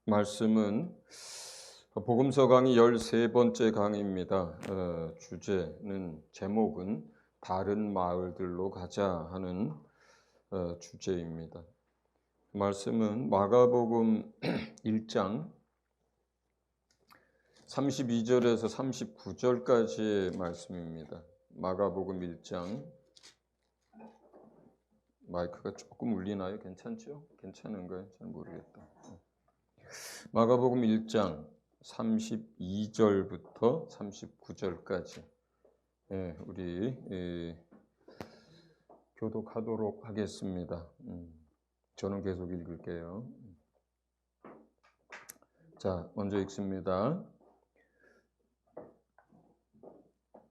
말씀은 복음서 강의 13번째 강의입니다. 주제는 제목은 다른 마을들로 가자 하는 주제입니다. 말씀은 마가복음 1장 32절에서 39절까지의 말씀입니다. 마가복음 1장 마이크가 조금 울리나요? 괜찮죠? 괜찮은가요? 잘 모르겠다. 마가복음 1장 32절부터 39절까지 우리 교독하도록 하겠습니다. 저는 계속 읽을게요. 자, 먼저 읽습니다.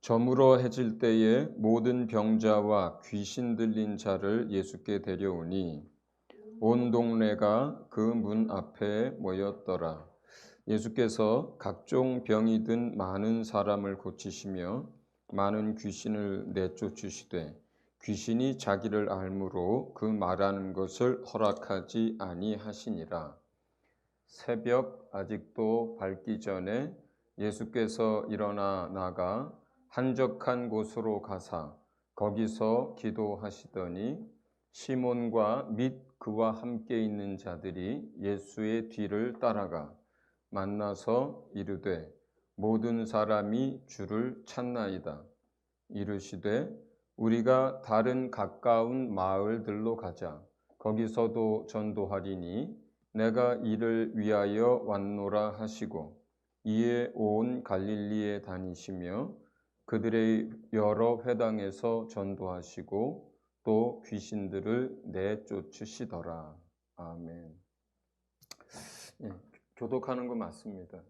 저물어 해질 때에 모든 병자와 귀신 들린 자를 예수께 데려오니 온 동네가 그 문 앞에 모였더라. 예수께서 각종 병이 든 많은 사람을 고치시며 많은 귀신을 내쫓으시되 귀신이 자기를 알므로 그 말하는 것을 허락하지 아니하시니라. 새벽 아직도 밝기 전에 예수께서 일어나 나가 한적한 곳으로 가사 거기서 기도하시더니 시몬과 및 그와 함께 있는 자들이 예수의 뒤를 따라가 만나서 이르되 모든 사람이 주를 찾나이다. 이르시되 우리가 다른 가까운 마을들로 가자. 거기서도 전도하리니 내가 이를 위하여 왔노라 하시고 이에 온 갈릴리에 다니시며 그들의 여러 회당에서 전도하시고 또 귀신들을 내쫓으시더라. 아멘. 예, 교독하는 거 맞습니다.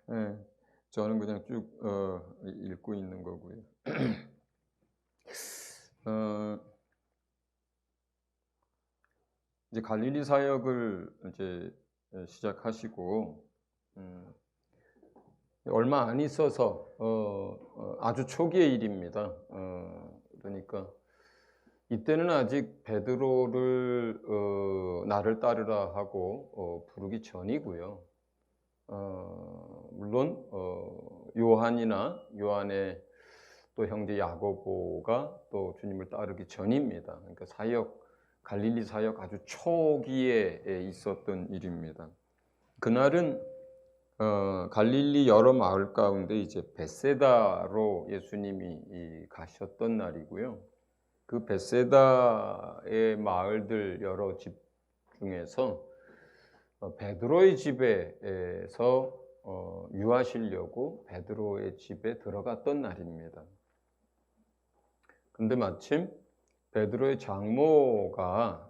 예, 저는 그냥 쭉 읽고 있는 거고요. 이제 갈릴리 사역을 이제 시작하시고 얼마 안 있어서 아주 초기의 일입니다. 그러니까 이때는 아직 베드로를 나를 따르라 하고 부르기 전이고요. 물론 요한이나 요한의 또 형제 야고보가 또 주님을 따르기 전입니다. 그러니까 갈릴리 사역 아주 초기에 있었던 일입니다. 그날은 갈릴리 여러 마을 가운데 이제 벳세다로 예수님이 가셨던 날이고요. 그 벳세다의 마을들 여러 집 중에서 베드로의 집에서 유하시려고 베드로의 집에 들어갔던 날입니다. 근데 마침 베드로의 장모가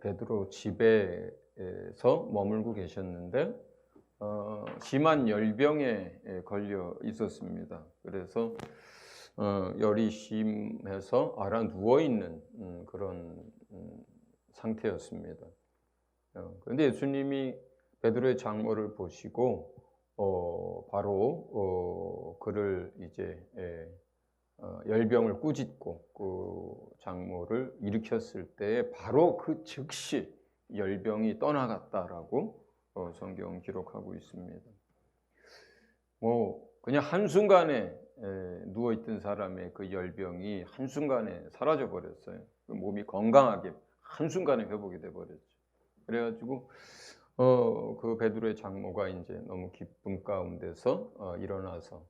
베드로 집에서 머물고 계셨는데 심한 열병에 걸려 있었습니다. 그래서 열이 심해서 알아 누워 있는 그런 상태였습니다. 그런데 예수님이 베드로의 장모를 보시고 바로 그를 이제 열병을 꾸짖고 그 장모를 일으켰을 때 바로 그 즉시 열병이 떠나갔다라고 성경 기록하고 있습니다. 그냥 한순간에 누워있던 사람의 그 열병이 한순간에 사라져 버렸어요. 몸이 건강하게 한순간에 회복이 돼 버렸죠. 그래가지고 그 베드로의 장모가 이제 너무 기쁨 가운데서 일어나서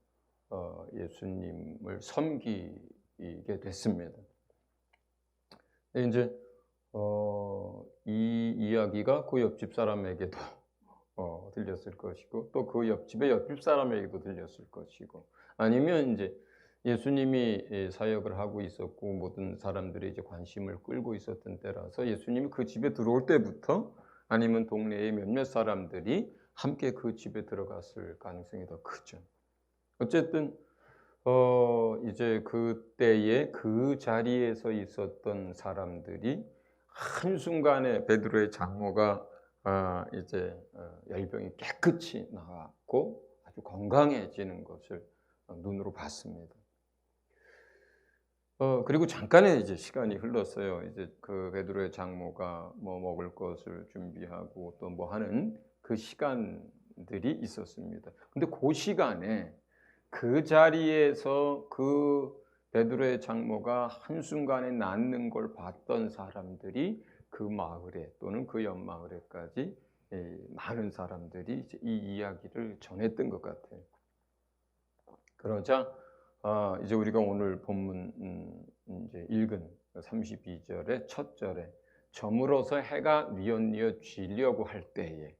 예수님을 섬기게 됐습니다. 이제 이 이야기가 그 옆집 사람에게도 들렸을 것이고 또 그 옆집의 옆집 사람에게도 들렸을 것이고 아니면 이제 예수님이 사역을 하고 있었고 모든 사람들이 이제 관심을 끌고 있었던 때라서 예수님이 그 집에 들어올 때부터 아니면 동네의 몇몇 사람들이 함께 그 집에 들어갔을 가능성이 더 크죠. 어쨌든 이제 그때에 그 자리에서 있었던 사람들이 한순간에 베드로의 장모가 이제 열병이 깨끗이 나았고 아주 건강해지는 것을 눈으로 봤습니다. 그리고 잠깐의 이제 시간이 흘렀어요. 이제 그 베드로의 장모가 뭐 먹을 것을 준비하고 또 뭐 하는 그 시간들이 있었습니다. 근데 그 시간에 그 자리에서 그 베드로의 장모가 한순간에 낫는 걸 봤던 사람들이 그 마을에 또는 그 옆 마을에까지 많은 사람들이 이제 이 이야기를 전했던 것 같아요. 그러자 이제 우리가 오늘 본문 이제 읽은 32절의 첫 절에 저물어서 해가 뉘엿뉘엿 지려고 할 때에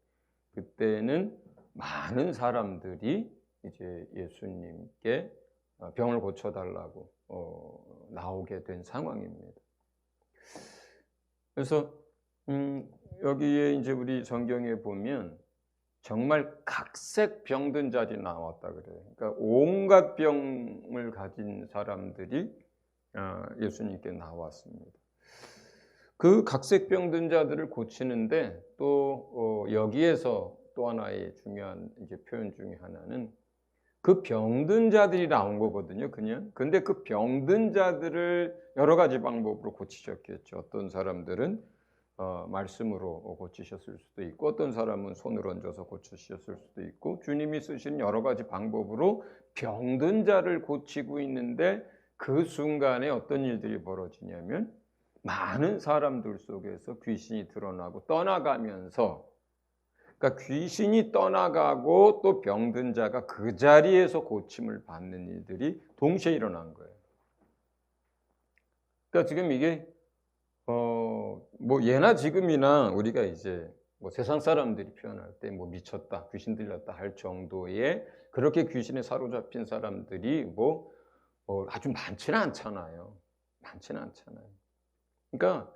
그때는 많은 사람들이 이제 예수님께 병을 고쳐달라고 나오게 된 상황입니다. 그래서 여기에 이제 우리 성경에 보면 정말 각색 병든 자들이 나왔다 그래요. 그러니까 온갖 병을 가진 사람들이 예수님께 나왔습니다. 그 각색 병든 자들을 고치는데 또 여기에서 또 하나의 중요한 이제 표현 중에 하나는 그 병든 자들이 나온 거거든요, 그냥. 근데 그 병든 자들을 여러 가지 방법으로 고치셨겠죠. 어떤 사람들은 말씀으로 고치셨을 수도 있고, 어떤 사람은 손을 얹어서 고치셨을 수도 있고, 주님이 쓰신 여러 가지 방법으로 병든 자를 고치고 있는데 그 순간에 어떤 일들이 벌어지냐면 많은 사람들 속에서 귀신이 드러나고 떠나가면서, 그러니까 귀신이 떠나가고 또 병든 자가 그 자리에서 고침을 받는 일들이 동시에 일어난 거예요. 그러니까 지금 이게 뭐 예나 지금이나 우리가 이제 뭐 세상 사람들이 표현할 때 뭐 미쳤다, 귀신 들렸다 할 정도의 그렇게 귀신에 사로잡힌 사람들이 뭐 아주 많지는 않잖아요. 많지는 않잖아요. 그러니까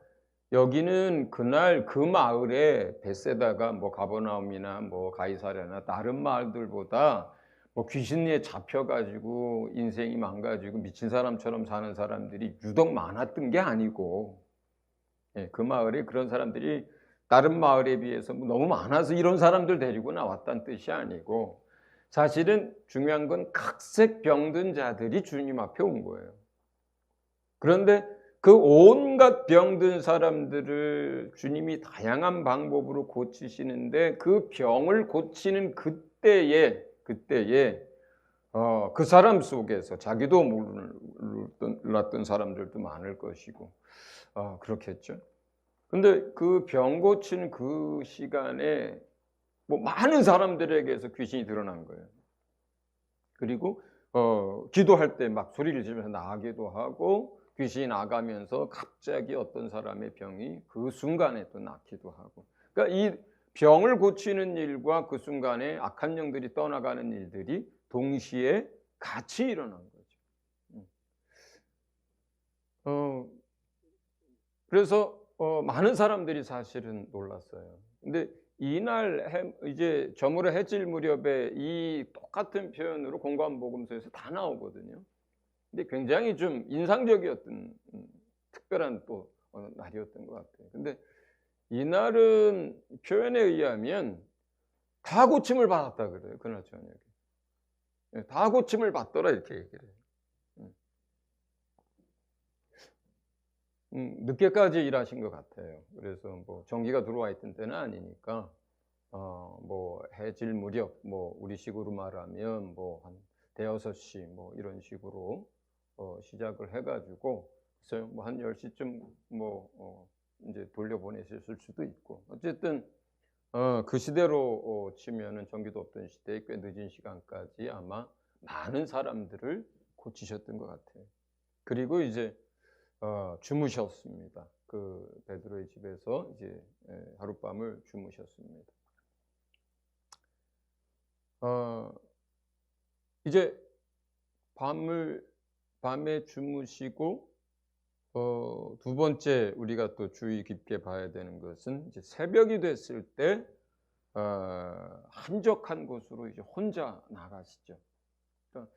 여기는 그날 그 마을에 벳세다가 뭐 가버나움이나 뭐 가이사랴나 다른 마을들보다 뭐 귀신에 잡혀가지고 인생이 망가지고 미친 사람처럼 사는 사람들이 유독 많았던 게 아니고, 그 마을에 그런 사람들이 다른 마을에 비해서 너무 많아서 이런 사람들 데리고 나왔다는 뜻이 아니고, 사실은 중요한 건 각색 병든 자들이 주님 앞에 온 거예요. 그런데 그 온갖 병든 사람들을 주님이 다양한 방법으로 고치시는데 그 병을 고치는 그때에 그 사람 속에서 자기도 몰랐던 사람들도 많을 것이고 그렇겠죠. 근데 그 병 고치는 그 시간에 뭐 많은 사람들에게서 귀신이 드러난 거예요. 그리고 기도할 때 막 소리를 지르면서 나가기도 하고 귀신이 나가면서 갑자기 어떤 사람의 병이 그 순간에 또 낫기도 하고, 그러니까 이 병을 고치는 일과 그 순간에 악한 영들이 떠나가는 일들이 동시에 같이 일어난 거죠. 그래서 많은 사람들이 사실은 놀랐어요. 근데 이날 이제 저물어 해질 무렵에 이 똑같은 표현으로 공관복음서에서 다 나오거든요. 근데 굉장히 좀 인상적이었던 특별한 또 날이었던 것 같아요. 근데 이날은 표현에 의하면 다 고침을 받았다 그래요. 그날 저녁에. 다 고침을 받더라 이렇게 얘기를 해요. 늦게까지 일하신 것 같아요. 그래서 뭐 전기가 들어와 있던 때는 아니니까 뭐 해질 무렵, 뭐 우리식으로 말하면 뭐 한 대여섯 시 뭐 이런 식으로 시작을 해가지고 그래서 뭐 한 10시쯤 뭐 이제 돌려보내셨을 수도 있고, 어쨌든 그 시대로 치면은 전기도 없던 시대에 꽤 늦은 시간까지 아마 많은 사람들을 고치셨던 것 같아요. 그리고 이제 주무셨습니다. 그 베드로의 집에서 이제 하룻밤을 주무셨습니다. 이제 밤에 주무시고 두 번째 우리가 또 주의 깊게 봐야 되는 것은 이제 새벽이 됐을 때 한적한 곳으로 이제 혼자 나가시죠. 그러니까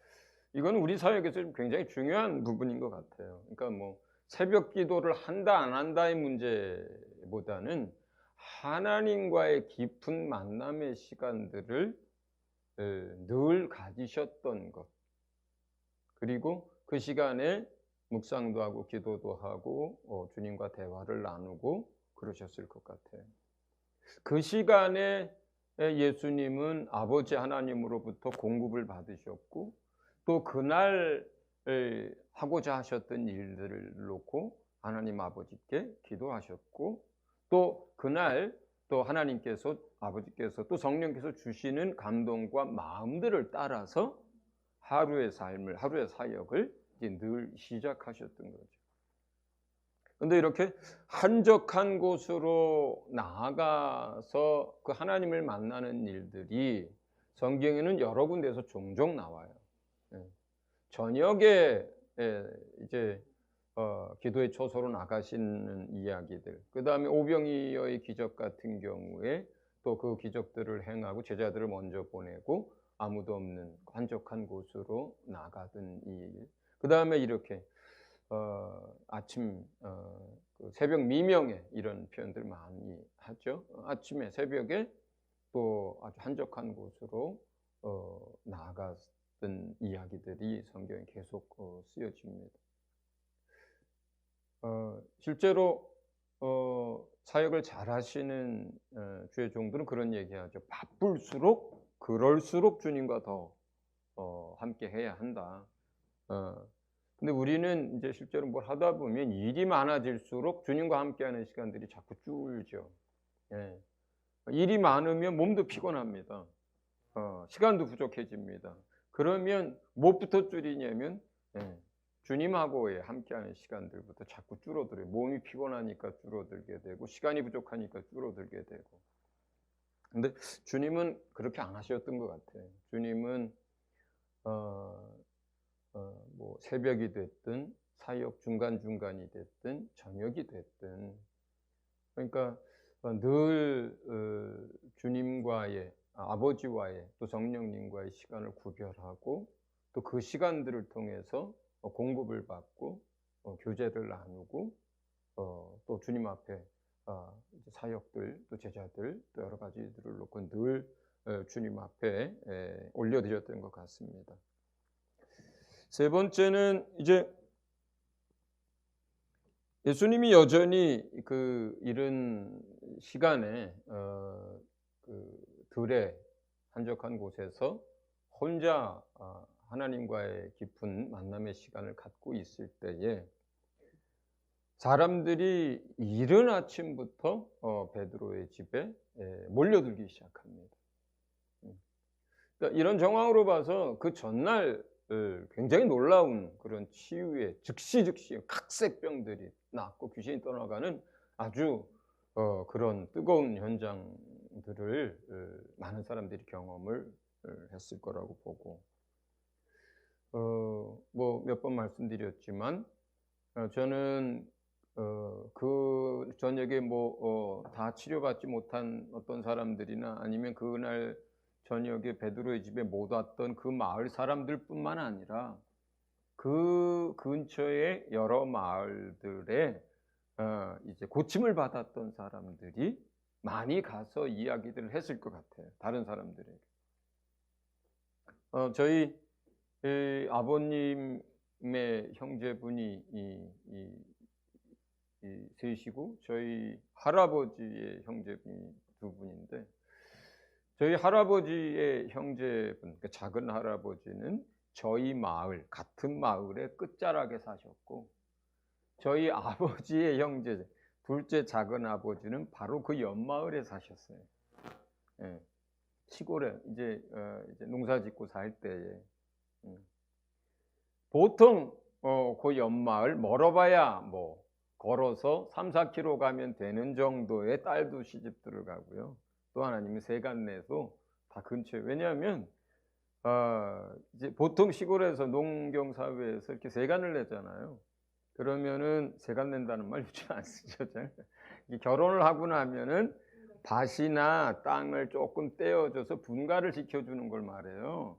이건 우리 사역에서 굉장히 중요한 부분인 것 같아요. 그러니까 뭐 새벽 기도를 한다 안 한다의 문제보다는 하나님과의 깊은 만남의 시간들을 늘 가지셨던 것, 그리고 그 시간에 묵상도 하고 기도도 하고 주님과 대화를 나누고 그러셨을 것 같아요. 그 시간에 예수님은 아버지 하나님으로부터 공급을 받으셨고 또 그날 하고자 하셨던 일들을 놓고 하나님 아버지께 기도하셨고 또 그날 또 하나님께서 아버지께서 또 성령께서 주시는 감동과 마음들을 따라서 하루의 삶을 하루의 사역을 이제 늘 시작하셨던 거죠. 그런데 이렇게 한적한 곳으로 나아가서 그 하나님을 만나는 일들이 성경에는 여러 군데에서 종종 나와요. 저녁에 이제 기도의 초소로 나가시는 이야기들, 그 다음에 오병이어의 기적 같은 경우에 또 그 기적들을 행하고 제자들을 먼저 보내고 아무도 없는 한적한 곳으로 나가던 일, 그 다음에 이렇게 아침 그 새벽 미명에 이런 표현들 많이 하죠. 아침에 새벽에 또 아주 한적한 곳으로 나아갔던 이야기들이 성경에 계속 쓰여집니다. 실제로 사역을 잘하시는 주의 종들은 그런 얘기하죠. 바쁠수록 그럴수록 주님과 더 함께 해야 한다. 근데 우리는 이제 실제로 뭘 하다 보면 일이 많아질수록 주님과 함께하는 시간들이 자꾸 줄죠. 예. 일이 많으면 몸도 피곤합니다. 시간도 부족해집니다. 그러면 무엇부터 줄이냐면 주님하고의 함께하는 시간들부터 자꾸 줄어들어요. 몸이 피곤하니까 줄어들게 되고 시간이 부족하니까 줄어들게 되고. 근데 주님은 그렇게 안 하셨던 것 같아요. 주님은 뭐 새벽이 됐든 사역 중간중간이 됐든 저녁이 됐든 그러니까 늘 주님과의 아버지와의 또 성령님과의 시간을 구별하고 또 그 시간들을 통해서 공급을 받고 교제를 나누고 또 주님 앞에 사역들 또 제자들 또 여러 가지들을 놓고 늘 주님 앞에 올려드렸던 것 같습니다. 세 번째는 이제 예수님이 여전히 그 이른 시간에 그 들에 한적한 곳에서 혼자 하나님과의 깊은 만남의 시간을 갖고 있을 때에 사람들이 이른 아침부터 베드로의 집에 몰려들기 시작합니다. 그러니까 이런 정황으로 봐서 그 전날 굉장히 놀라운 그런 치유의 즉시 각색병들이 낫고 귀신이 떠나가는 아주 그런 뜨거운 현장들을 많은 사람들이 경험을 했을 거라고 보고 뭐 몇 번 말씀드렸지만 저는 그 저녁에 뭐 다 치료받지 못한 어떤 사람들이나 아니면 그날 저녁에 베드로의 집에 못 왔던 그 마을 사람들뿐만 아니라 그 근처의 여러 마을들에 이제 고침을 받았던 사람들이 많이 가서 이야기들을 했을 것 같아요. 다른 사람들에게. 저희 아버님의 형제분이 셋이고 저희 할아버지의 형제분이 두 분인데 저희 할아버지의 형제분, 그러니까 작은 할아버지는 저희 마을, 같은 마을의 끝자락에 사셨고 저희 아버지의 형제, 둘째 작은 아버지는 바로 그 옆마을에 사셨어요. 예. 시골에 이제 농사 짓고 살 때에 보통 그 옆마을 멀어봐야 뭐 걸어서 3-4km 가면 되는 정도의 딸도 시집들을 가고요. 또 하나님은 세간내도 다 근처에. 왜냐하면 이제 보통 시골에서 농경사회에서 이렇게 세간을 내잖아요. 그러면은 세간 낸다는 말 요즘 안 쓰죠. 결혼을 하고 나면은 밭이나 땅을 조금 떼어줘서 분가를 시켜주는 걸 말해요.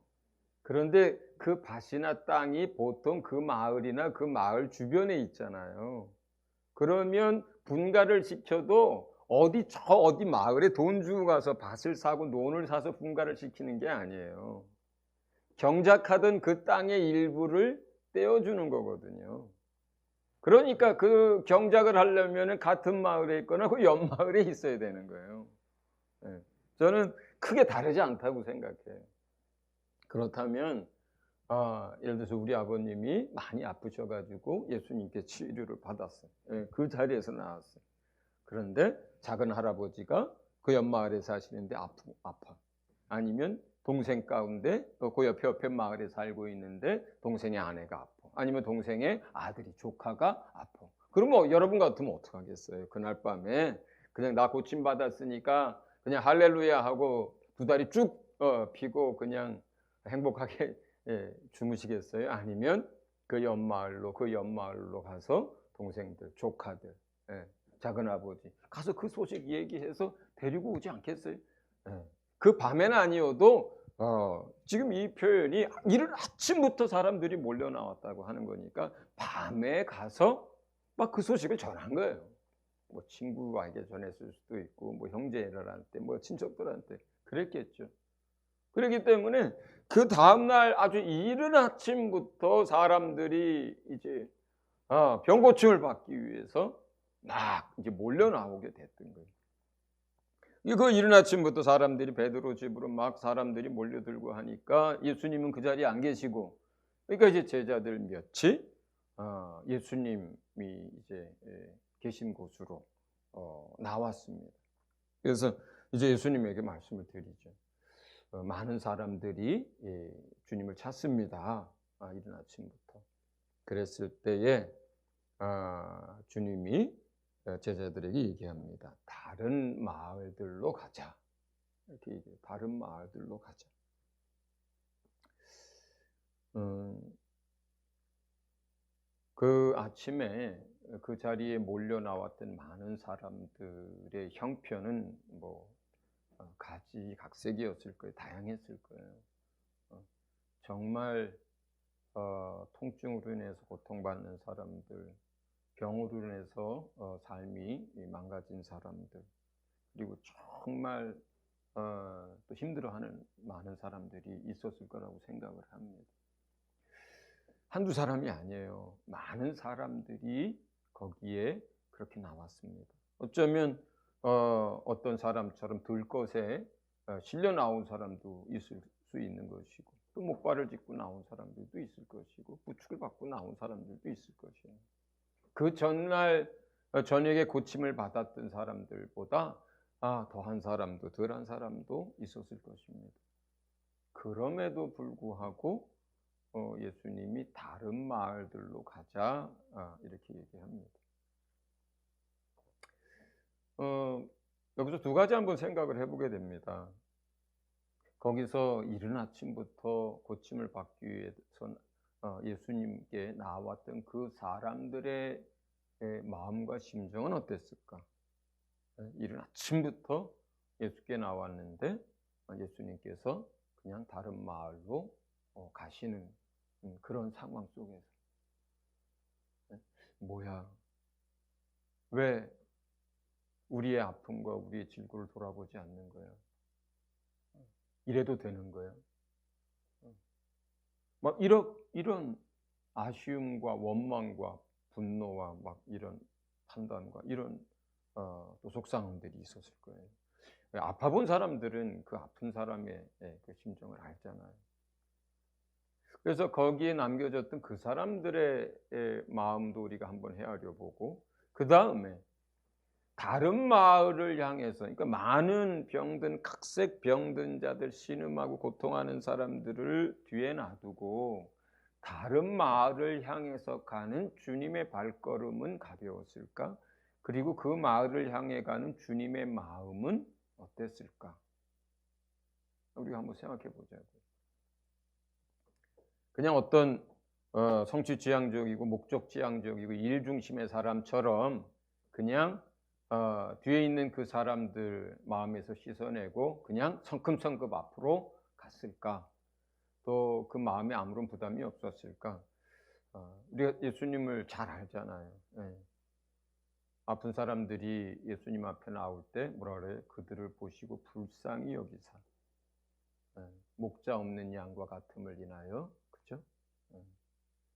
그런데 그 밭이나 땅이 보통 그 마을이나 그 마을 주변에 있잖아요. 그러면 분가를 시켜도 어디 마을에 돈 주고 가서 밭을 사고 논을 사서 분가를 시키는 게 아니에요. 경작하던 그 땅의 일부를 떼어주는 거거든요. 그러니까 그 경작을 하려면은 같은 마을에 있거나 그 옆 마을에 있어야 되는 거예요. 예. 저는 크게 다르지 않다고 생각해요. 그렇다면 예를 들어서 우리 아버님이 많이 아프셔 가지고 예수님께 치료를 받았어요. 예, 그 자리에서 나왔어요. 그런데 작은 할아버지가 그 옆 마을에 사시는데 아파. 아니면 동생 가운데 그 옆에 마을에 살고 있는데 동생의 아내가 아파. 아니면 동생의 아들이 조카가 아파. 그러면 여러분 같으면 어떡하겠어요? 그날 밤에 그냥 나 고침 받았으니까 그냥 할렐루야 하고 두 다리 쭉 피고 그냥 행복하게 주무시겠어요? 아니면 그 옆 마을로 가서 동생들, 조카들, 작은 아버지 가서 그 소식 얘기해서 데리고 오지 않겠어요? 그 밤에는 아니어도 지금 이 표현이 이른 아침부터 사람들이 몰려 나왔다고 하는 거니까 밤에 가서 막 그 소식을 전한 거예요. 뭐 친구에게 전했을 수도 있고 뭐 형제들한테 뭐 친척들한테 그랬겠죠. 그렇기 때문에 그 다음날 아주 이른 아침부터 사람들이 이제 병 고침을 받기 위해서 막 이제 몰려 나오게 됐던 거예요. 그 이른 아침부터 사람들이 베드로 집으로 막 사람들이 몰려들고 하니까 예수님은 그 자리에 안 계시고, 그러니까 이제 제자들 몇이 예수님이 이제 계신 곳으로 나왔습니다. 그래서 이제 예수님에게 말씀을 드리죠. 많은 사람들이 주님을 찾습니다. 이른 아침부터. 그랬을 때에 주님이 제자들에게 얘기합니다. 다른 마을들로 가자. 이렇게 얘기해요. 다른 마을들로 가자. 그 아침에 그 자리에 몰려 나왔던 많은 사람들의 형편은 뭐 각색이었을 거예요. 다양했을 거예요. 정말 통증으로 인해서 고통받는 사람들, 병으로 인해서 삶이 망가진 사람들, 그리고 정말 또 힘들어하는 많은 사람들이 있었을 거라고 생각을 합니다. 한두 사람이 아니에요. 많은 사람들이 거기에 그렇게 나왔습니다. 어쩌면 어떤 사람처럼 들것에 실려 나온 사람도 있을 수 있는 것이고, 또 목발을 짚고 나온 사람들도 있을 것이고, 부축을 받고 나온 사람들도 있을 것이에요. 그 전날 저녁에 고침을 받았던 사람들보다 더한 사람도 덜한 사람도 있었을 것입니다. 그럼에도 불구하고 예수님이 다른 마을들로 가자 이렇게 얘기합니다. 여기서 두 가지 한번 생각을 해보게 됩니다. 거기서 이른 아침부터 고침을 받기 위해서 예수님께 나왔던 그 사람들의 마음과 심정은 어땠을까? 이른 아침부터 예수께 나왔는데 예수님께서 그냥 다른 마을로 가시는 그런 상황 속에서 뭐야? 왜 우리의 아픔과 우리의 질고를 돌아보지 않는 거야? 이래도 되는 거야? 막 이런 아쉬움과 원망과 분노와 막 이런 판단과 이런 또 속상함들이 있었을 거예요. 아파본 사람들은 그 아픈 사람의 그 심정을 알잖아요. 그래서 거기에 남겨졌던 그 사람들의 마음도 우리가 한번 헤아려 보고, 그 다음에 다른 마을을 향해서, 그러니까 많은 병든 각색 병든 자들, 신음하고 고통하는 사람들을 뒤에 놔두고 다른 마을을 향해서 가는 주님의 발걸음은 가벼웠을까? 그리고 그 마을을 향해 가는 주님의 마음은 어땠을까? 우리가 한번 생각해 보자고요. 그냥 어떤 성취지향적이고 목적지향적이고 일 중심의 사람처럼 그냥 뒤에 있는 그 사람들 마음에서 씻어내고 그냥 성큼성큼 앞으로 갔을까? 또 그 마음에 아무런 부담이 없었을까? 우리가 예수님을 잘 알잖아요. 아픈 사람들이 예수님 앞에 나올 때 뭐라 그래요? 그들을 보시고 불쌍히 여기사 목자 없는 양과 같음을 인하여, 그렇죠?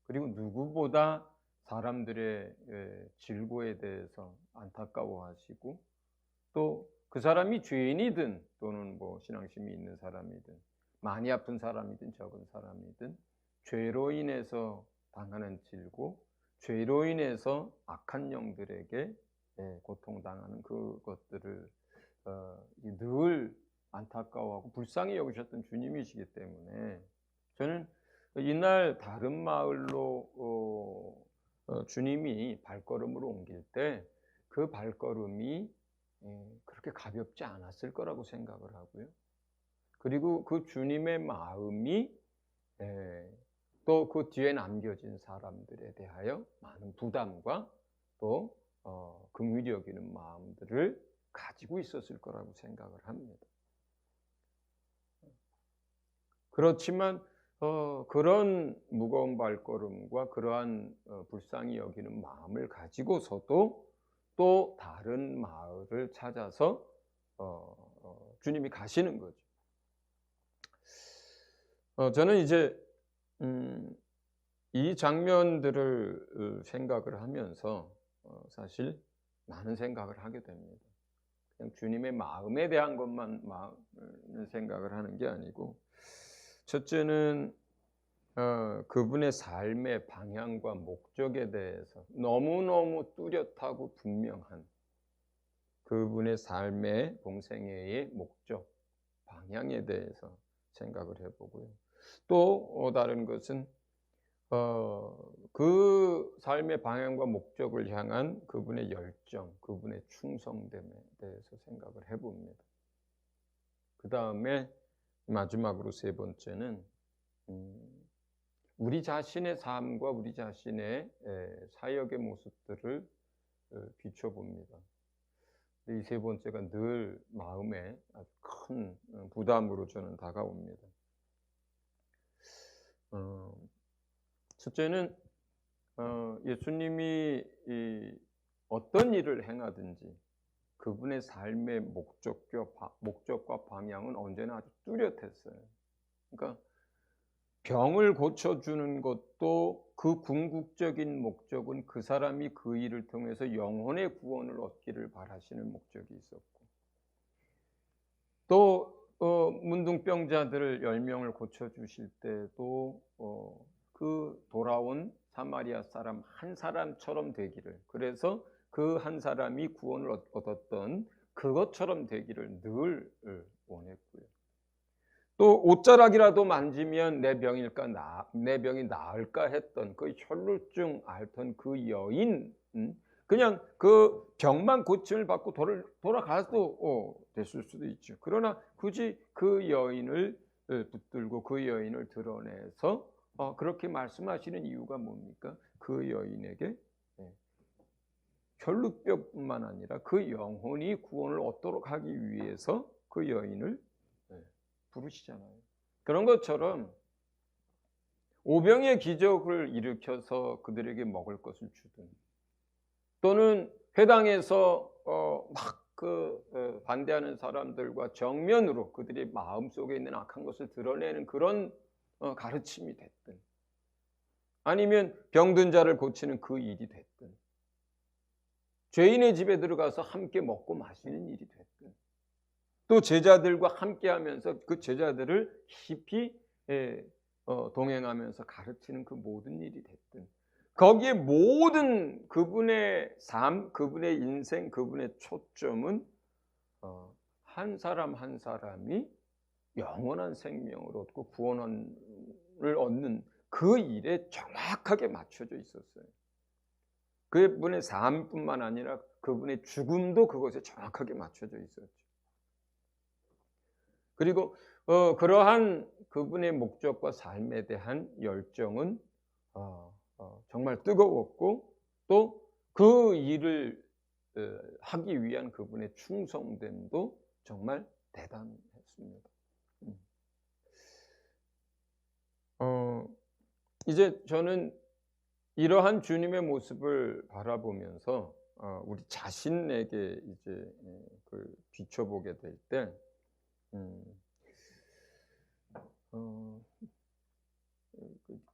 그리고 누구보다 사람들의 질고에 대해서 안타까워하시고 또 그 사람이 죄인이든 또는 뭐 신앙심이 있는 사람이든 많이 아픈 사람이든 적은 사람이든 죄로 인해서 당하는 질고 죄로 인해서 악한 영들에게 고통당하는 그것들을 늘 안타까워하고 불쌍히 여기셨던 주님이시기 때문에 저는 이날 다른 마을로 주님이 발걸음을 옮길 때 그 발걸음이 그렇게 가볍지 않았을 거라고 생각을 하고요. 그리고 그 주님의 마음이 또 그 뒤에 남겨진 사람들에 대하여 많은 부담과 또 긍휼히 여기는 마음들을 가지고 있었을 거라고 생각을 합니다. 그렇지만 그런 무거운 발걸음과 그러한 불쌍히 여기는 마음을 가지고서도 또 다른 마을을 찾아서 주님이 가시는 거죠. 저는 이제 이 장면들을 생각을 하면서 사실 많은 생각을 하게 됩니다. 그냥 주님의 마음에 대한 것만 생각을 하는 게 아니고, 첫째는 그분의 삶의 방향과 목적에 대해서 너무너무 뚜렷하고 분명한 그분의 삶의 동생애의 목적, 방향에 대해서 생각을 해보고요. 또 다른 것은 그 삶의 방향과 목적을 향한 그분의 열정, 그분의 충성됨에 대해서 생각을 해봅니다. 그 다음에 마지막으로 세 번째는 우리 자신의 삶과 우리 자신의 사역의 모습들을 비춰봅니다. 이 세 번째가 늘 마음에 아주 큰 부담으로 저는 다가옵니다. 첫째는 예수님이 어떤 일을 행하든지 그분의 삶의 목적과 방향은 언제나 아주 뚜렷했어요. 그러니까 병을 고쳐주는 것도 그 궁극적인 목적은 그 사람이 그 일을 통해서 영혼의 구원을 얻기를 바라시는 목적이 있었고, 또 문둥병자들 10명을 고쳐주실 때도 그 돌아온 사마리아 사람 한 사람처럼 되기를, 그래서 그 한 사람이 구원을 얻었던 그것처럼 되기를 늘 원했고요. 또 옷자락이라도 만지면 내 병이 나을까 했던 그 혈루증 앓던 그 여인, 그냥 그 병만 고침을 받고 돌아가도 됐을 수도 있죠. 그러나 굳이 그 여인을 붙들고 그 여인을 드러내서 그렇게 말씀하시는 이유가 뭡니까? 그 여인에게 혈루병뿐만 아니라 그 영혼이 구원을 얻도록 하기 위해서 그 여인을 부르시잖아요. 그런 것처럼 오병의 기적을 일으켜서 그들에게 먹을 것을 주든, 또는 회당에서 반대하는 사람들과 정면으로 그들의 마음속에 있는 악한 것을 드러내는 그런 가르침이 됐든, 아니면 병든 자를 고치는 그 일이 됐든, 죄인의 집에 들어가서 함께 먹고 마시는 일이 됐든, 또 제자들과 함께하면서 그 제자들을 깊이 동행하면서 가르치는 그 모든 일이 됐든, 거기에 모든 그분의 삶, 그분의 인생, 그분의 초점은 한 사람 한 사람이 영원한 생명을 얻고 구원을 얻는 그 일에 정확하게 맞춰져 있었어요. 그분의 삶뿐만 아니라 그분의 죽음도 그것에 정확하게 맞춰져 있었죠. 그리고 그러한 그분의 목적과 삶에 대한 열정은 정말 뜨거웠고, 또 그 일을 하기 위한 그분의 충성됨도 정말 대단했습니다. 이제 저는 이러한 주님의 모습을 바라보면서 우리 자신에게 이제 비춰보게 될 때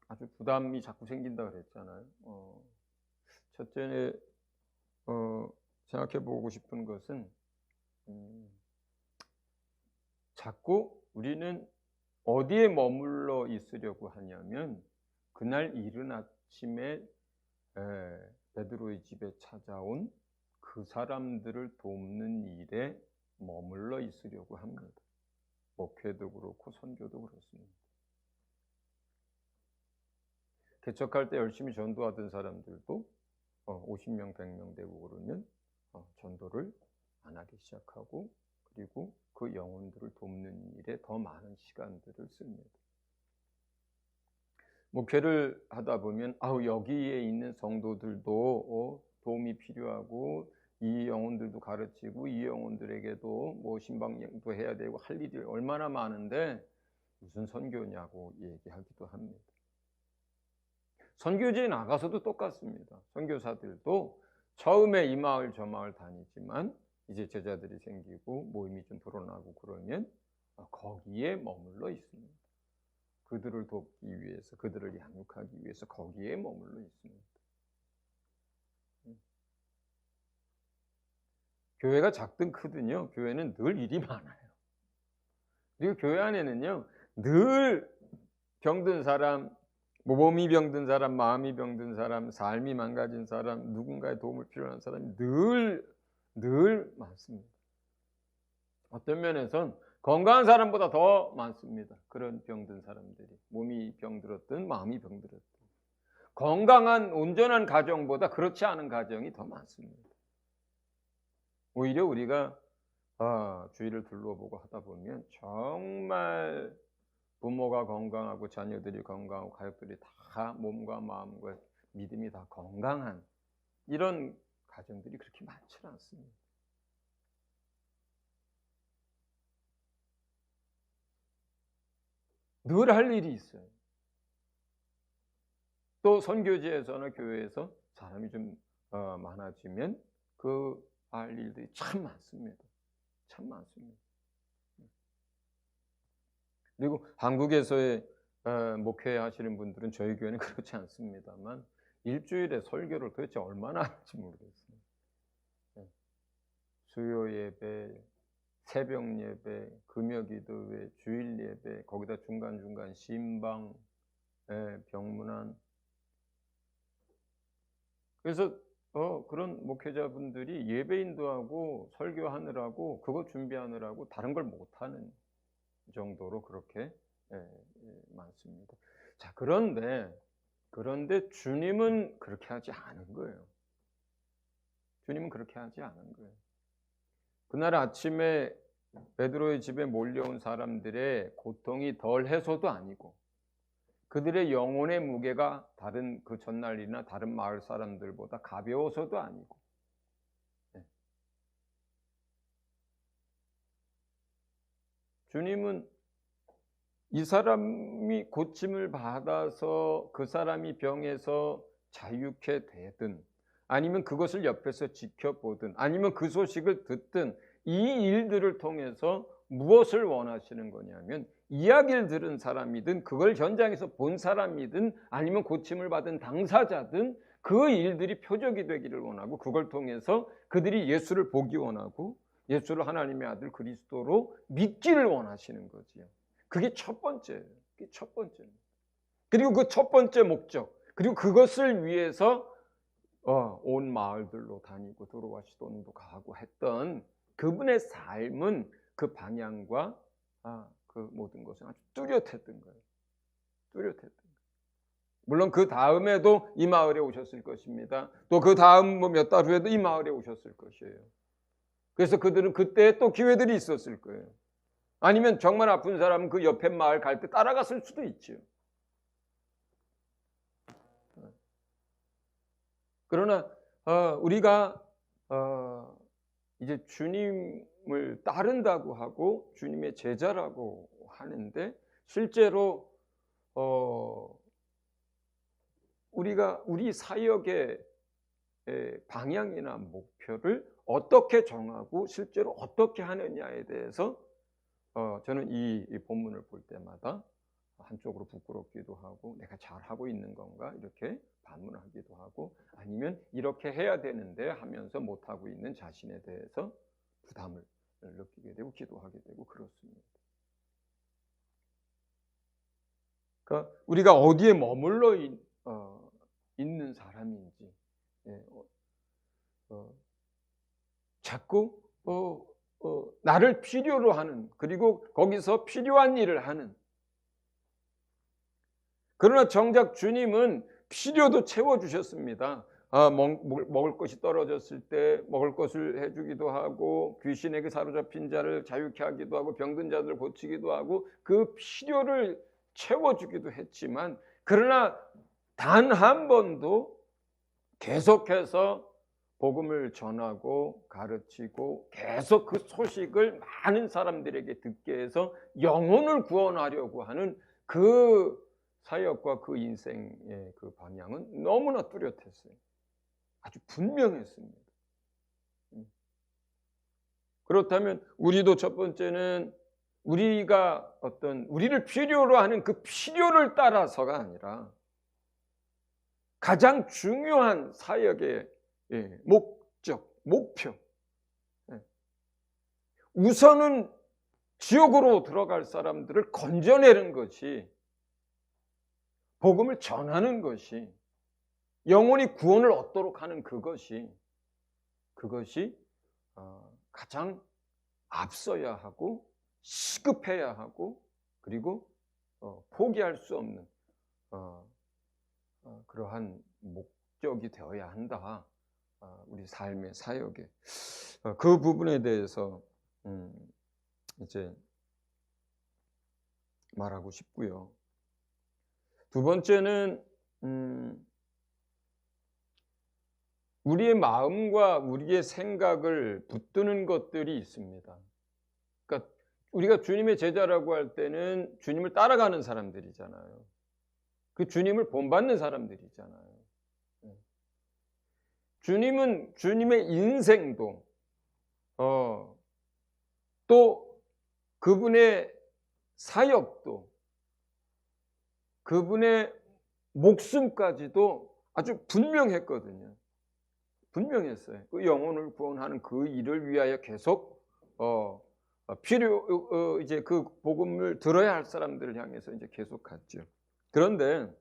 아주 부담이 자꾸 생긴다 그랬잖아요. 첫째 생각해 보고 싶은 것은 자꾸 우리는 어디에 머물러 있으려고 하냐면 그날 이른 아침에 베드로의 집에 찾아온 그 사람들을 돕는 일에 머물러 있으려고 합니다. 목회도 그렇고 선교도 그렇습니다. 개척할 때 열심히 전도하던 사람들도 50명, 100명 되고 그러면 전도를 안 하기 시작하고 그리고 그 영혼들을 돕는 일에 더 많은 시간들을 씁니다. 목회를 하다 보면 여기에 있는 성도들도 도움이 필요하고 이 영혼들도 가르치고 이 영혼들에게도 뭐 신방도 해야 되고 할 일이 얼마나 많은데 무슨 선교냐고 얘기하기도 합니다. 선교지에 나가서도 똑같습니다. 선교사들도 처음에 이 마을 저 마을 다니지만 이제 제자들이 생기고 모임이 좀 불어나고 그러면 거기에 머물러 있습니다. 그들을 돕기 위해서, 그들을 양육하기 위해서 거기에 머물러 있습니다. 교회가 작든 크든요, 교회는 늘 일이 많아요. 그리고 교회 안에는요, 늘 병든 사람, 몸이 병든 사람, 마음이 병든 사람, 삶이 망가진 사람, 누군가의 도움을 필요한 사람이 늘 많습니다. 어떤 면에선 건강한 사람보다 더 많습니다. 그런 병든 사람들이. 몸이 병들었든 마음이 병들었든. 건강한 온전한 가정보다 그렇지 않은 가정이 더 많습니다. 오히려 우리가 주위를 둘러보고 하다 보면 정말 부모가 건강하고 자녀들이 건강하고 가족들이 다 몸과 마음과 믿음이 다 건강한 이런 가정들이 그렇게 많지 않습니다. 늘 할 일이 있어요. 또 선교지에서나 교회에서 사람이 좀 많아지면 그 할 일들이 참 많습니다. 참 많습니다. 그리고 한국에서의 목회하시는 분들은 저희 교회는 그렇지 않습니다만 일주일에 설교를 도대체 얼마나 하는지 모르겠어요. 수요 예배, 새벽 예배, 금요기도회, 주일 예배, 거기다 중간중간 신방, 병문안. 그래서 그런 목회자분들이 예배 인도하고 설교하느라고 그거 준비하느라고 다른 걸 못하는 정도로 그렇게 많습니다. 자, 그런데 주님은 그렇게 하지 않은 거예요. 주님은 그렇게 하지 않은 거예요. 그날 아침에 베드로의 집에 몰려온 사람들의 고통이 덜 해서도 아니고 그들의 영혼의 무게가 다른 그 전날이나 다른 마을 사람들보다 가벼워서도 아니고 주님은 이 사람이 고침을 받아서 그 사람이 병에서 자유케 되든 아니면 그것을 옆에서 지켜보든 아니면 그 소식을 듣든 이 일들을 통해서 무엇을 원하시는 거냐면 이야기를 들은 사람이든 그걸 현장에서 본 사람이든 아니면 고침을 받은 당사자든 그 일들이 표적이 되기를 원하고 그걸 통해서 그들이 예수를 보기 원하고 예수를 하나님의 아들 그리스도로 믿기를 원하시는 거지요. 그게 첫 번째예요. 그게 첫 번째입니다. 그리고 그 첫 번째 목적 그리고 그것을 위해서 온 마을들로 다니고 도로와 시돈도 가고 했던 그분의 삶은 그 방향과 그 모든 것은 아주 뚜렷했던 거예요. 뚜렷했던 거예요. 물론 그 다음에도 이 마을에 오셨을 것입니다. 또 그 다음 몇 달 후에도 이 마을에 오셨을 것이에요. 그래서 그들은 그때 또 기회들이 있었을 거예요. 아니면 정말 아픈 사람은 그 옆에 마을 갈 때 따라갔을 수도 있죠. 그러나 우리가 이제 주님을 따른다고 하고 주님의 제자라고 하는데 실제로 우리가 우리 사역의 방향이나 목표를 어떻게 정하고 실제로 어떻게 하느냐에 대해서 저는 이 본문을 볼 때마다 한쪽으로 부끄럽기도 하고 내가 잘하고 있는 건가 이렇게 반문하기도 하고 아니면 이렇게 해야 되는데 하면서 못하고 있는 자신에 대해서 부담을 느끼게 되고 기도하게 되고 그렇습니다. 그러니까 우리가 어디에 머물러 있는 사람인지 자꾸 나를 필요로 하는 그리고 거기서 필요한 일을 하는 그러나 정작 주님은 필요도 채워주셨습니다. 먹을 것이 떨어졌을 때 먹을 것을 해주기도 하고 귀신에게 사로잡힌 자를 자유케 하기도 하고 병든 자들을 고치기도 하고 그 필요를 채워주기도 했지만 그러나 단 한 번도 계속해서 복음을 전하고 가르치고 계속 그 소식을 많은 사람들에게 듣게 해서 영혼을 구원하려고 하는 그 사역과 그 인생의 그 방향은 너무나 뚜렷했어요. 아주 분명했습니다. 그렇다면 우리도 첫 번째는 우리가 우리를 필요로 하는 그 필요를 따라서가 아니라 가장 중요한 사역의 목적, 목표. 우선은 지옥으로 들어갈 사람들을 건져내는 것이 복음을 전하는 것이 영혼이 구원을 얻도록 하는 그것이 가장 앞서야 하고 시급해야 하고 그리고 포기할 수 없는 그러한 목적이 되어야 한다. 우리 삶의 사역에 그 부분에 대해서 이제 말하고 싶고요. 두 번째는 우리의 마음과 우리의 생각을 붙드는 것들이 있습니다. 그러니까 우리가 주님의 제자라고 할 때는 주님을 따라가는 사람들이잖아요. 그 주님을 본받는 사람들이잖아요. 주님은 주님의 인생도 또 그분의 사역도 그분의 목숨까지도 아주 분명했거든요. 분명했어요. 그 영혼을 구원하는 그 일을 위하여 계속 이제 그 복음을 들어야 할 사람들을 향해서 이제 계속 갔죠. 그런데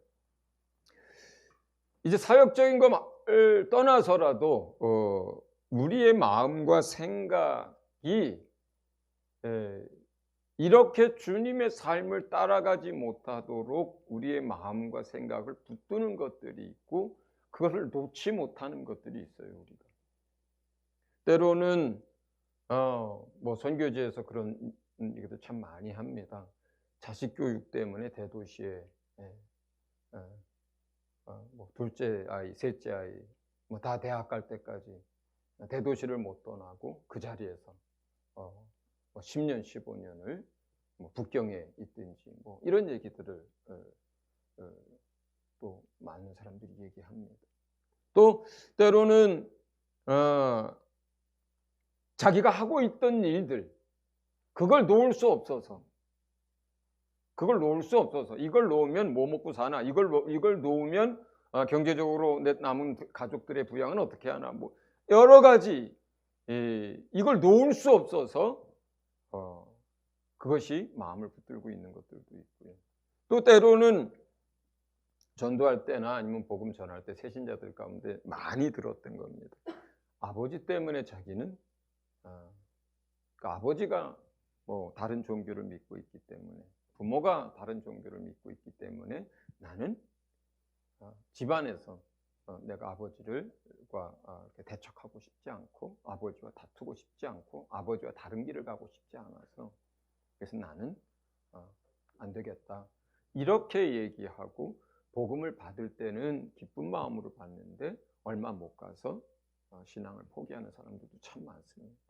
이제 사역적인 것을 떠나서라도 우리의 마음과 생각이 이렇게 주님의 삶을 따라가지 못하도록 우리의 마음과 생각을 붙드는 것들이 있고 그것을 놓지 못하는 것들이 있어요. 우리가 때로는 뭐 선교지에서 그런 얘기도 참 많이 합니다. 자식 교육 때문에 대도시에 뭐 둘째 아이, 셋째 아이 뭐 다 대학 갈 때까지 대도시를 못 떠나고 그 자리에서 뭐 10년, 15년을 뭐 북경에 있든지 뭐 이런 얘기들을 또 많은 사람들이 얘기합니다. 또 때로는 자기가 하고 있던 일들 그걸 놓을 수 없어서 이걸 놓으면 뭐 먹고 사나 이걸 놓으면 경제적으로 내 남은 가족들의 부양은 어떻게 하나 뭐 여러 가지 이걸 놓을 수 없어서 그것이 마음을 붙들고 있는 것들도 있고요. 또 때로는 전도할 때나 아니면 복음 전할 때 새신자들 가운데 많이 들었던 겁니다. 아버지 때문에 자기는 그러니까 아버지가 뭐 다른 종교를 믿고 있기 때문에 부모가 다른 종교를 믿고 있기 때문에 나는 집안에서 내가 아버지를과 대척하고 싶지 않고 아버지와 다투고 싶지 않고 아버지와 다른 길을 가고 싶지 않아서 그래서 나는 안 되겠다 이렇게 얘기하고 복음을 받을 때는 기쁜 마음으로 받는데 얼마 못 가서 신앙을 포기하는 사람들도 참 많습니다.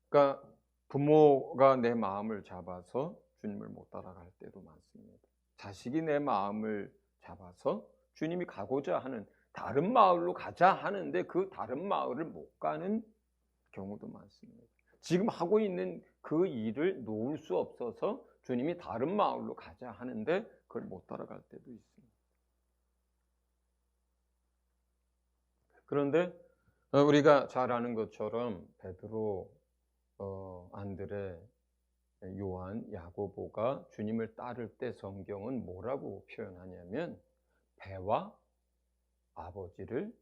그러니까 부모가 내 마음을 잡아서 주님을 못 따라갈 때도 많습니다. 자식이 내 마음을 잡아서 주님이 가고자 하는 다른 마을로 가자 하는데 그 다른 마을을 못 가는 경우도 많습니다. 지금 하고 있는 그 일을 놓을 수 없어서 주님이 다른 마을로 가자 하는데 그걸 못 따라갈 때도 있습니다. 그런데 우리가 잘 아는 것처럼 베드로, 안드레, 요한, 야고보가 주님을 따를 때 성경은 뭐라고 표현하냐면 배와 아버지를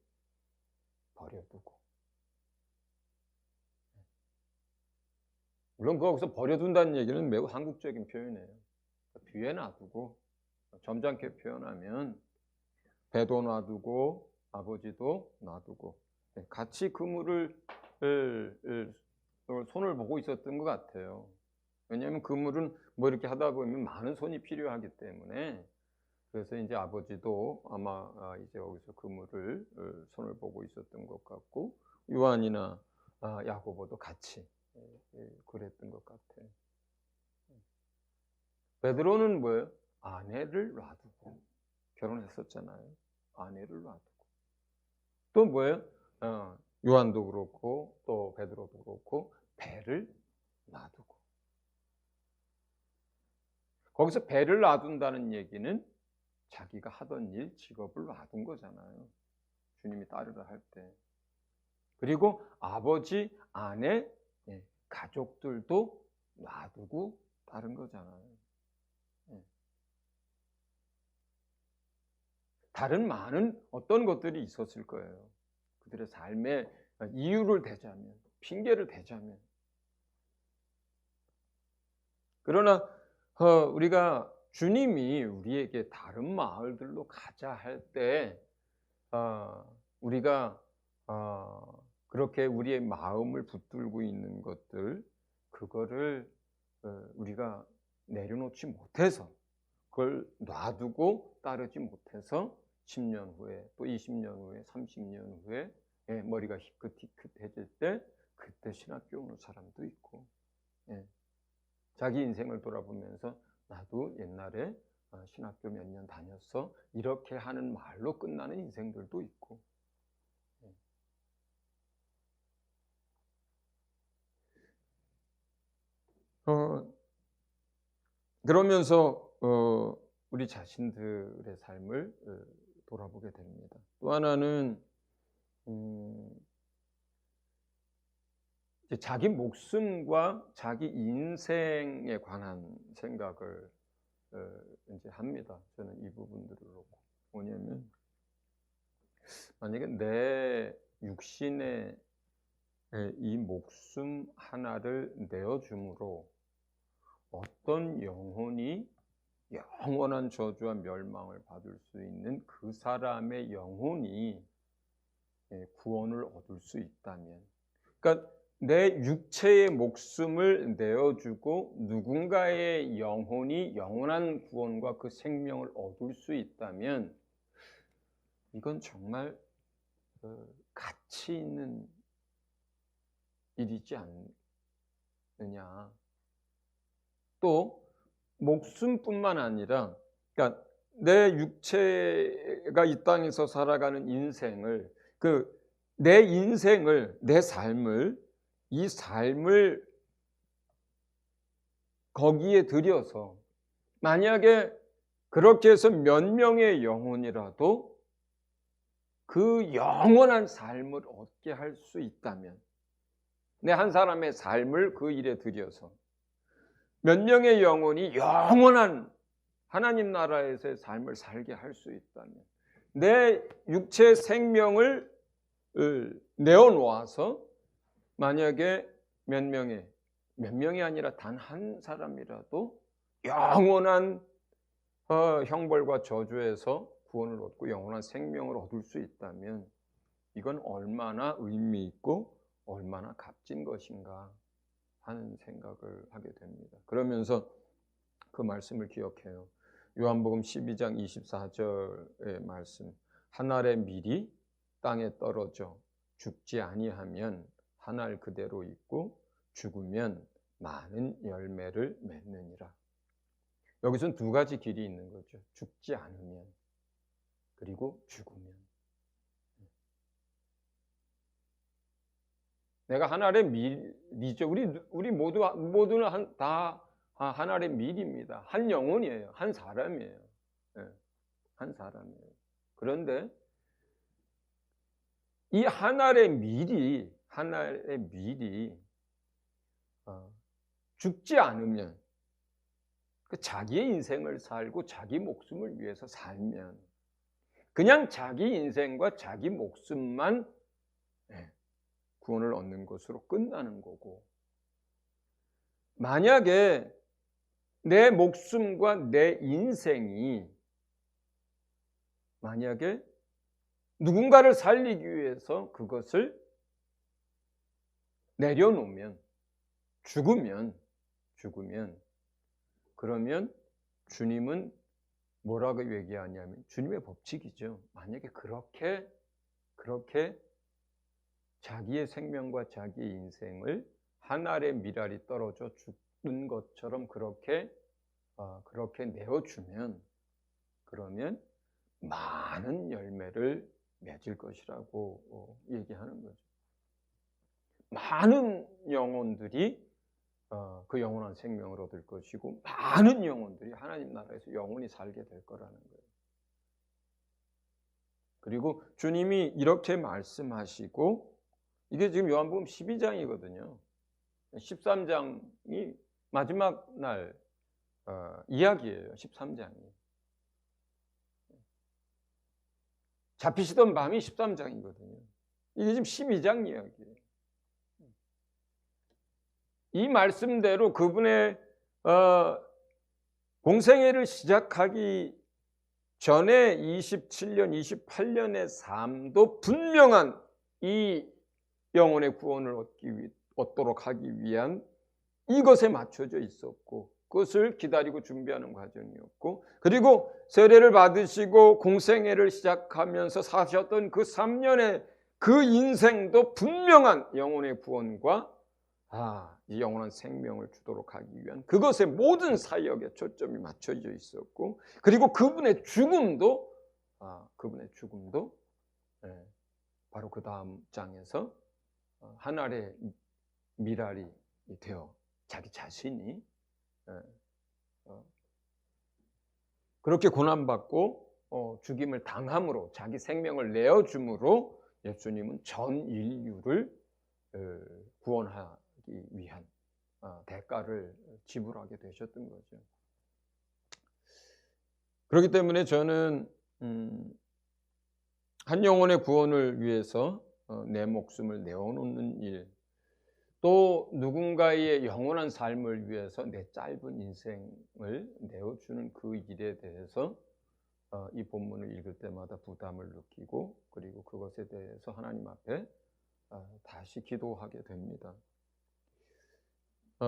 버려두고. 물론 거기서 버려둔다는 얘기는 매우 한국적인 표현이에요. 뒤에 놔두고, 점잖게 표현하면 배도 놔두고 아버지도 놔두고 같이 그물을 손을 보고 있었던 것 같아요. 왜냐하면 그물은 뭐 이렇게 하다 보면 많은 손이 필요하기 때문에, 그래서 이제 아버지도 아마 이제 여기서 그물을 손을 보고 있었던 것 같고, 요한이나 야고보도 같이 그랬던 것 같아요. 베드로는 뭐예요? 아내를 놔두고 결혼했었잖아요. 아내를 놔두고. 또 뭐예요? 요한도 그렇고 또 베드로도 그렇고 배를 놔두고. 거기서 배를 놔둔다는 얘기는 자기가 하던 일, 직업을 놔둔 거잖아요. 주님이 따르라 할 때. 그리고 아버지, 아내, 가족들도 놔두고 따른 거잖아요. 다른 많은 어떤 것들이 있었을 거예요. 그들의 삶의 이유를 대자면, 핑계를 대자면. 그러나 우리가 주님이 우리에게 다른 마을들로 가자 할 때 우리가 그렇게 우리의 마음을 붙들고 있는 것들, 그거를 우리가 내려놓지 못해서, 그걸 놔두고 따르지 못해서 10년 후에 또 20년 후에 30년 후에 머리가 희끗희끗해질 때 그때 신학교 오는 사람도 있고, 자기 인생을 돌아보면서 나도 옛날에 신학교 몇 년 다녔어 이렇게 하는 말로 끝나는 인생들도 있고. 그러면서 우리 자신들의 삶을 돌아보게 됩니다. 또 하나는 자기 목숨과 자기 인생에 관한 생각을 이제 합니다. 저는 이 부분들을 놓고 뭐냐면, 만약에 내 육신의 이 목숨 하나를 내어줌으로 어떤 영혼이 영원한 저주와 멸망을 받을 수 있는 그 사람의 영혼이 구원을 얻을 수 있다면, 그러니까 내 육체의 목숨을 내어주고 누군가의 영혼이 영원한 구원과 그 생명을 얻을 수 있다면 이건 정말 가치 있는 일이지 않느냐. 또 목숨뿐만 아니라, 그러니까 내 육체가 이 땅에서 살아가는 인생을, 내 인생을, 내 삶을, 이 삶을 거기에 들여서 만약에 그렇게 해서 몇 명의 영혼이라도 그 영원한 삶을 얻게 할 수 있다면, 내 한 사람의 삶을 그 일에 들여서 몇 명의 영혼이 영원한 하나님 나라에서의 삶을 살게 할 수 있다면, 내 육체 생명을 내어놓아서 만약에 몇 명이 아니라 단 한 사람이라도 영원한 형벌과 저주에서 구원을 얻고 영원한 생명을 얻을 수 있다면 이건 얼마나 의미 있고 얼마나 값진 것인가 하는 생각을 하게 됩니다. 그러면서 그 말씀을 기억해요. 요한복음 12장 24절의 말씀, 한 알의 밀이 땅에 떨어져 죽지 아니하면 한 알 그대로 있고 죽으면 많은 열매를 맺느니라. 여기서는 두 가지 길이 있는 거죠. 죽지 않으면, 그리고 죽으면. 내가 하나님의 미리죠. 우리 모두는 다 하나님의 미리입니다. 한 영혼이에요. 한 사람이에요. 네, 한 사람이에요. 그런데 이 하나님의 미리 죽지 않으면, 자기의 인생을 살고 자기 목숨을 위해서 살면 그냥 자기 인생과 자기 목숨만 구원을 얻는 것으로 끝나는 거고, 만약에 내 목숨과 내 인생이 만약에 누군가를 살리기 위해서 그것을 내려놓으면, 죽으면 그러면 주님은 뭐라고 얘기하냐면, 주님의 법칙이죠. 만약에 그렇게 자기의 생명과 자기의 인생을 한 알의 밀알이 떨어져 죽는 것처럼 그렇게 내어주면, 그러면 많은 열매를 맺을 것이라고 얘기하는 거죠. 많은 영혼들이 그 영원한 생명을 얻을 것이고, 많은 영혼들이 하나님 나라에서 영원히 살게 될 거라는 거예요. 그리고 주님이 이렇게 말씀하시고, 이게 지금 요한복음 12장이거든요. 13장이 마지막 날 이야기예요. 13장이. 잡히시던 밤이 13장이거든요. 이게 지금 12장 이야기예요. 이 말씀대로 그분의 공생애를 시작하기 전에 27년, 28년의 삶도 분명한 이 영혼의 구원을 얻도록 하기 위한 이것에 맞춰져 있었고, 그것을 기다리고 준비하는 과정이었고, 그리고 세례를 받으시고 공생애를 시작하면서 사셨던 그 3년의 그 인생도 분명한 영혼의 구원과 이 영원한 생명을 주도록 하기 위한 그것의 모든 사역에 초점이 맞춰져 있었고, 그리고 그분의 죽음도 바로 그 다음 장에서 한 알의 밀알이 되어 자기 자신이 그렇게 고난받고 죽임을 당함으로, 자기 생명을 내어줌으로 예수님은 전 인류를 구원하기 위한 대가를 지불하게 되셨던 거죠. 그렇기 때문에 저는 한 영혼의 구원을 위해서 내 목숨을 내어놓는 일, 또 누군가의 영원한 삶을 위해서 내 짧은 인생을 내어주는 그 일에 대해서 이 본문을 읽을 때마다 부담을 느끼고, 그리고 그것에 대해서 하나님 앞에 다시 기도하게 됩니다.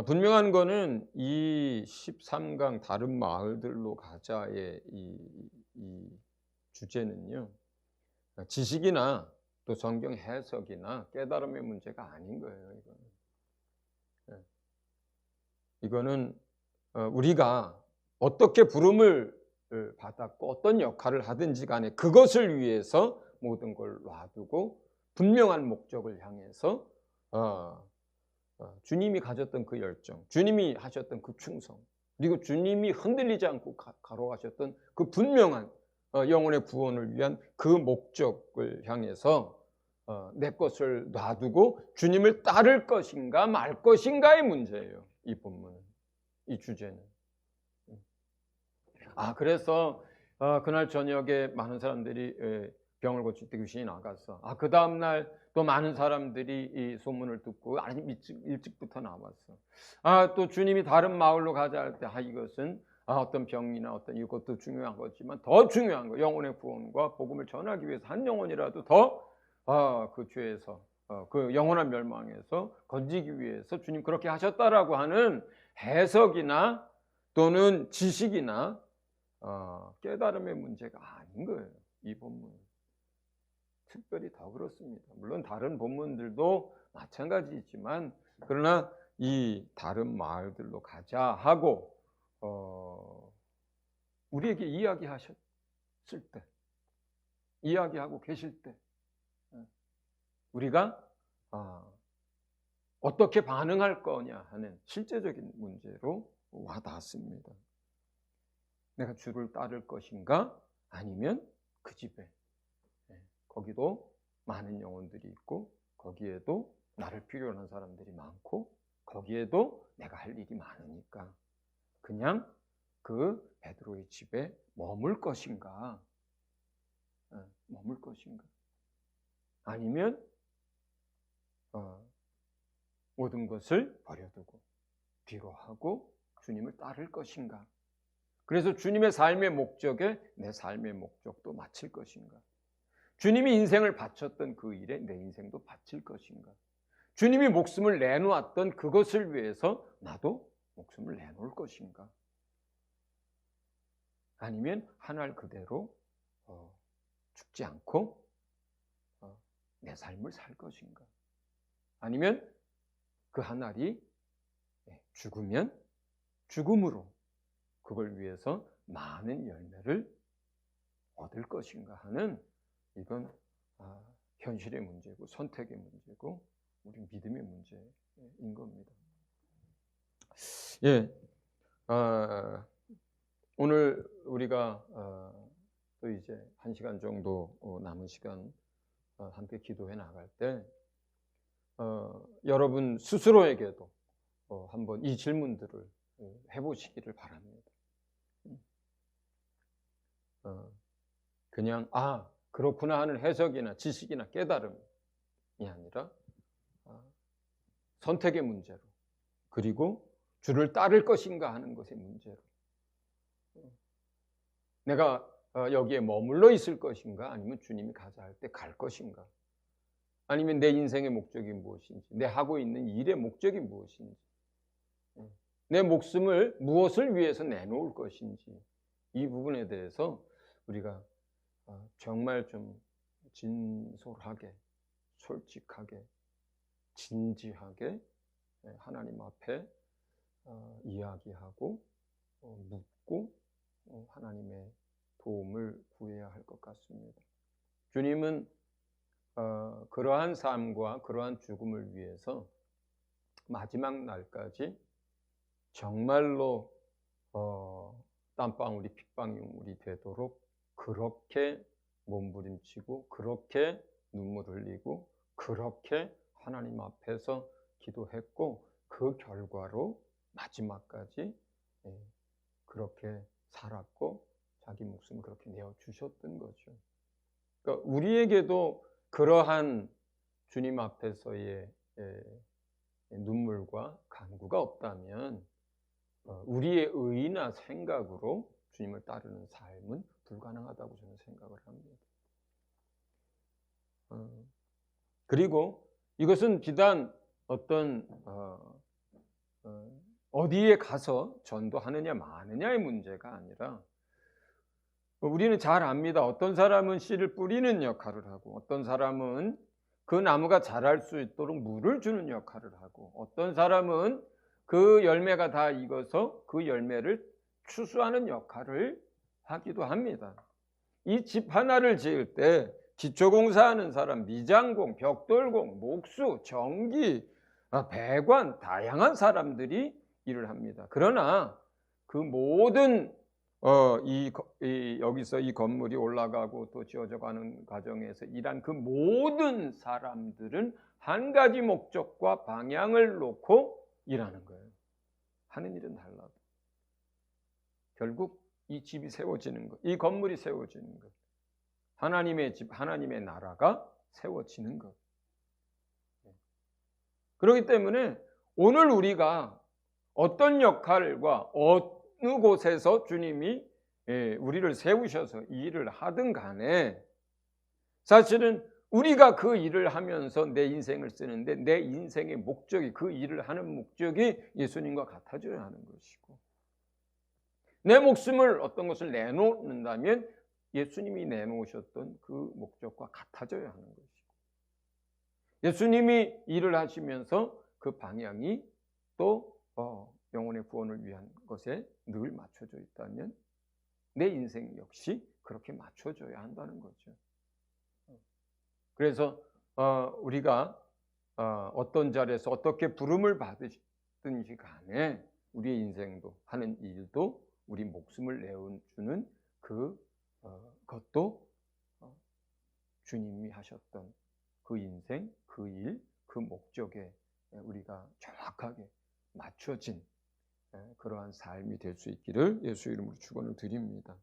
분명한 거는 이 13강 다른 마을들로 가자의 이 주제는요, 지식이나 또 성경 해석이나 깨달음의 문제가 아닌 거예요. 이거는 우리가 어떻게 부름을 받았고 어떤 역할을 하든지 간에 그것을 위해서 모든 걸 놔두고 분명한 목적을 향해서 주님이 가졌던 그 열정, 주님이 하셨던 그 충성, 그리고 주님이 흔들리지 않고 가로가셨던 그 분명한 영혼의 구원을 위한 그 목적을 향해서 내 것을 놔두고 주님을 따를 것인가 말 것인가의 문제예요. 이 본문은, 이 주제는. 그래서 그날 저녁에 많은 사람들이 병을 고칠 때 귀신이 나갔어. 그 다음날 또 많은 사람들이 이 소문을 듣고 아주 일찍부터 나왔어. 또 주님이 다른 마을로 가자 할 때 이것은 어떤 병이나 어떤 이것도 중요한 거지만 더 중요한 거, 영혼의 구원과 복음을 전하기 위해서 한 영혼이라도 더 그 죄에서 그 영원한 멸망에서 건지기 위해서 주님 그렇게 하셨다라고 하는 해석이나 또는 지식이나 깨달음의 문제가 아닌 거예요. 이 본문은 특별히 더 그렇습니다. 물론 다른 본문들도 마찬가지이지만, 그러나 이 다른 마을들로 가자 하고 우리에게 이야기하셨을 때, 이야기하고 계실 때 우리가 어떻게 반응할 거냐 하는 실제적인 문제로 와 닿았습니다. 내가 주를 따를 것인가? 아니면 그 집에 거기도 많은 영혼들이 있고 거기에도 나를 필요로 하는 사람들이 많고 거기에도 내가 할 일이 많으니까 그냥 그 베드로의 집에 머물 것인가? 머물 것인가? 아니면 모든 것을 버려두고 뒤로 하고 주님을 따를 것인가? 그래서 주님의 삶의 목적에 내 삶의 목적도 맞출 것인가? 주님이 인생을 바쳤던 그 일에 내 인생도 바칠 것인가? 주님이 목숨을 내놓았던 그것을 위해서 나도 목숨을 내놓을 것인가? 아니면 한 알 그대로 죽지 않고 내 삶을 살 것인가? 아니면 그 한 알이 죽으면 죽음으로 그걸 위해서 많은 열매를 얻을 것인가 하는 이건 현실의 문제고 선택의 문제고 우리 믿음의 문제인 겁니다. 예, 오늘 우리가 또 이제 1시간 정도 남은 시간 함께 기도해 나갈 때 여러분 스스로에게도 한번 이 질문들을 해보시기를 바랍니다. 그냥 그렇구나 하는 해석이나 지식이나 깨달음이 아니라 선택의 문제로 그리고 주를 따를 것인가 하는 것의 문제로 내가 여기에 머물러 있을 것인가 아니면 주님이 가자 할 때 갈 것인가 아니면 내 인생의 목적이 무엇인지 내 하고 있는 일의 목적이 무엇인지 내 목숨을 무엇을 위해서 내놓을 것인지 이 부분에 대해서 우리가 정말 좀 진솔하게 솔직하게 진지하게 하나님 앞에 이야기하고 묻고 하나님의 도움을 구해야 할 것 같습니다. 주님은 그러한 삶과 그러한 죽음을 위해서 마지막 날까지 정말로 땀방울이 핏방울이 되도록 그렇게 몸부림치고 그렇게 눈물 흘리고 그렇게 하나님 앞에서 기도했고 그 결과로 마지막까지 그렇게 살았고 자기 목숨을 그렇게 내어주셨던 거죠. 그러니까 우리에게도 그러한 주님 앞에서의 눈물과 간구가 없다면 우리의 의나 생각으로 주님을 따르는 삶은 불가능하다고 저는 생각을 합니다. 그리고 이것은 비단 어떤 어디에 가서 전도하느냐 마느냐의 문제가 아니라 우리는 잘 압니다. 어떤 사람은 씨를 뿌리는 역할을 하고 어떤 사람은 그 나무가 자랄 수 있도록 물을 주는 역할을 하고 어떤 사람은 그 열매가 다 익어서 그 열매를 추수하는 역할을 하기도 합니다. 이 집 하나를 지을 때 기초공사하는 사람, 미장공, 벽돌공, 목수, 전기, 배관 다양한 사람들이 일을 합니다. 그러나 그 모든 여기서 이 건물이 올라가고 또 지어져 가는 과정에서 일한 그 모든 사람들은 한 가지 목적과 방향을 놓고 일하는 거예요. 하는 일은 달라도 결국 이 집이 세워지는 것, 이 건물이 세워지는 것, 하나님의 집, 하나님의 나라가 세워지는 것. 그렇기 때문에 오늘 우리가 어떤 역할과 어느 곳에서 주님이 우리를 세우셔서 이 일을 하든 간에 사실은 우리가 그 일을 하면서 내 인생을 쓰는데 내 인생의 목적이 그 일을 하는 목적이 예수님과 같아져야 하는 것이고 내 목숨을 어떤 것을 내놓는다면 예수님이 내놓으셨던 그 목적과 같아져야 하는 것이고 예수님이 일을 하시면서 그 방향이 또 영혼의 구원을 위한 것에 늘 맞춰져 있다면 내 인생 역시 그렇게 맞춰져야 한다는 거죠. 그래서 우리가 어떤 자리에서 어떻게 부름을 받으시든지 간에 우리의 인생도 하는 일도 우리 목숨을 내어주는 것도 주님이 하셨던 그 인생, 그 일, 그 목적에 우리가 정확하게 맞춰진 그러한 삶이 될 수 있기를 예수 이름으로 축원을 드립니다.